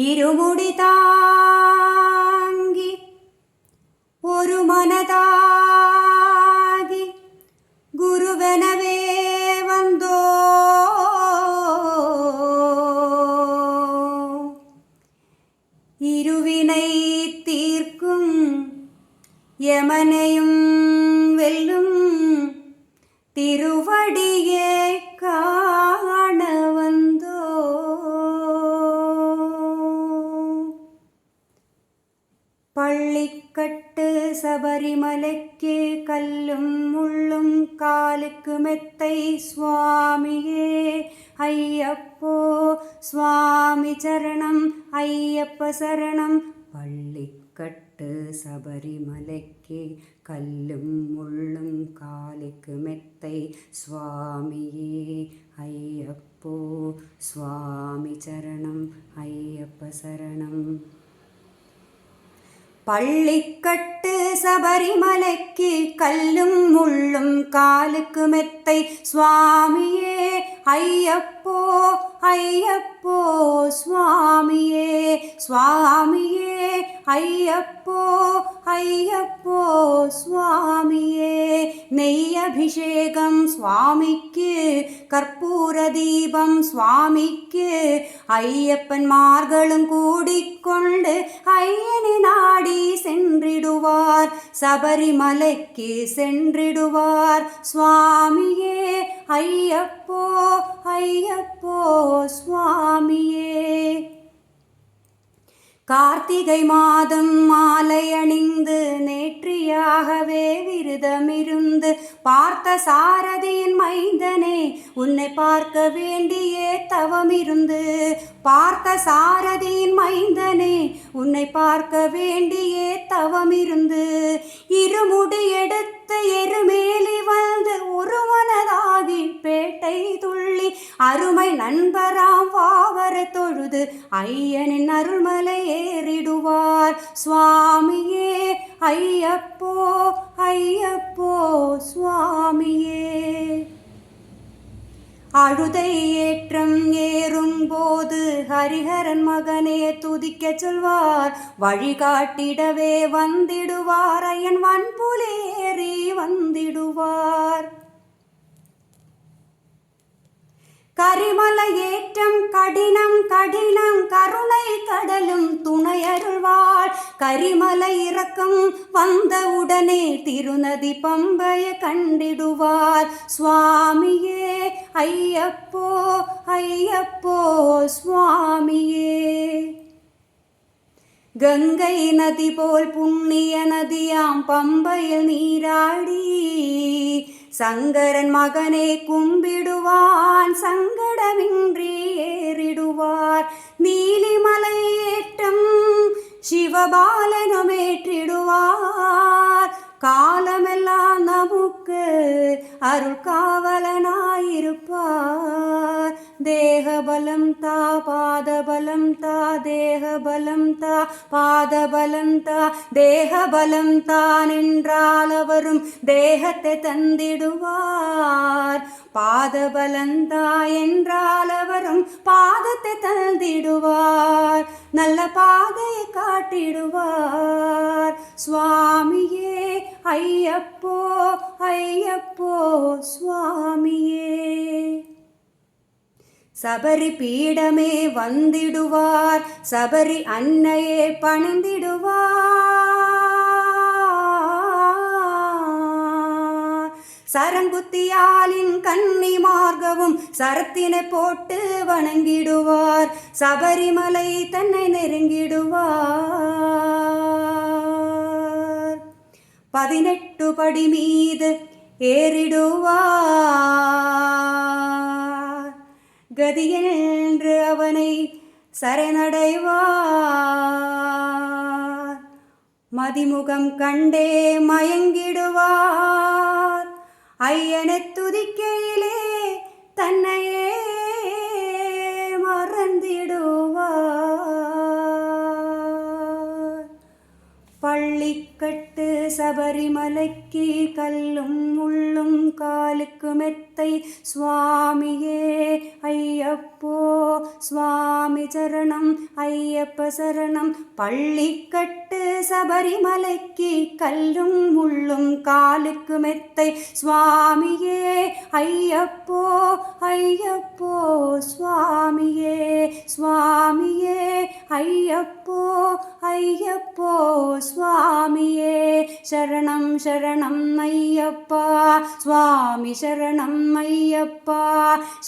ഇരുമുടി താങ്ങി ഒരു മനതാകി ഗുരുവനവേ വந்தோ ഇരുവിனை தீர்க்கும் யமனையும் வெல்லும் திருவடியே காண வந்தோ பள்ளிக்கட்டு சபரிமலைக்கு கல்லும் முள்ளும் காலுக்கு மெத்தை சுவாமியே ஐயப்போ சுவாமி சரணம் ஐயப்ப சரணம். பள்ளிக்கட்டு சபரிமலைக்கு கல்லும் முள்ளும் காலுக்கு மெத்தை சுவாமியே ஐயப்போ சுவாமி சரணம் ஐயப்ப சரணம். பள்ளிக்கட்டு சபரிமலைக்கு கல்லும் முள்ளும் காலுக்கு மெத்தை சுவாமியே ஐயப்போ ஐயப்போ சுவாமியே சுவாமியே ஐயப்போ ஐயப்போ சுவாமியே. நெய் அபிஷேகம் சுவாமிக்கு கற்பூர தீபம் சுவாமிக்கு ஐயப்பன்மார்களும் கூடிக்கொண்டு ஐயனை நாடி சென்றிடுவார் சபரிமலைக்கு சென்றிடுவார் சுவாமியே ஐயப்போ ஐயப்போ சுவாமியே. கார்த்திகை மாதம் மாலை அணிந்து நேற்றியாகவே விரதமிருந்து பார்த்த சாரதியின் மைந்தனே உன்னை பார்க்க வேண்டியே தவமிருந்து பார்த்த சாரதியின் மைந்தனே உன்னை பார்க்க வேண்டியே தவமிருந்து இருமுடி எடுத்து எருமேலி வந்து ஒருவனதாகி பேட்டை துள்ளி அருமை நண்பராம் வாவர தொழுது ஐயனின் அருள்மலை ஏறிடுவார் சுவாமியே ஐயப்போ ஐயப்போ சுவாமியே. அழுதை ஏற்றம் ஏறும் போது ஹரிஹரன் மகனே துதிக்க சொல்வார் வழிகாட்டிடவே வந்திடுவார் ஐயன் வன்புலி ஏறி வந்திடுவார். கரிமலை ஏற்றம் கடினம் கடினம் கருணை கடலும் துணையருள்வாள் கரிமலை இறக்கம் வந்தவுடனே திருநதி பம்பைய கண்டிடுவார் சுவாமியே ஐயப்போ ஐயப்போ சுவாமியே. கங்கை நதி போல் புண்ணிய நதியாம் பம்பையில் நீராடி சங்கரன் மகனே கும்பிடுவான் சங்கடமின்றி ஏறிடுவார் நீலிமலை ஏற்றம் சிவபாலனுமேற்றிடுவார் காலமெல்லாம் நமக்கு அருள் காவலனாயிருப்பார். தேகபலம் தா பாதபலம் தா தேகபலம் தா பாதபலம் தா தேகபலம் தான் என்றால் அவரும் தேகத்தை தந்திடுவார் பாதபலந்தா என்றால் அவரும் பாதத்தை தந்திடுவார் நல்ல பாதையை காட்டிடுவார் சுவாமியே ஐயப்போ ஐயப்போ சுவாமியே. சபரி பீடமே வந்திடுவார் சபரி அன்னையே பணிந்திடுவார் சரங்குத்தியாலின் கன்னி மார்கவும் சரத்தினை போட்டு வணங்கிடுவார் சபரிமலை தன்னை நெருங்கிடுவார் 18 படி மீது ஏறிடுவார் கதியென்று அவனை சரணடைவார் மதிமுகம் கண்டே மயங்கிடுவார் ஐயனை துதிக்கையிலே தன்னையே மறந்திடுவார். பள்ளிக்கட்டு சபரிமலைக்கு கல்லும் முள்ளும் காலுக்கு மெத்த மெத்தை சுவாமியே ஐயப்போ சுவாமி சரணம் ஐயப்ப சரணம். பள்ளிக்கட்டு சபரிமலைக்கு கல்லும் முள்ளும் காலுக்கு மெத்தை சுவாமியே ஐயப்போ ஐயப்போ சுவாமியே சுவாமியே ஐயப்போ ஐயப்போ சுவாமியே. சரணம் சரணம் ஐயப்பா சுவாமி சரணம் ஐயப்பா.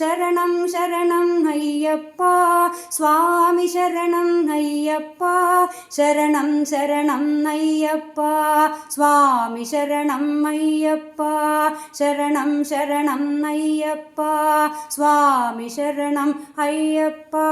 சரணம் சரணம் ஐயப்பா சுவாமி சரணம் ஐயப்பா. சரணம் சரணம் ஐயப்பா சுவாமி சரணம் ஐயப்பா. சரணம் சரணம் ஐயப்பா சுவாமி சரணம் ஐயப்பா.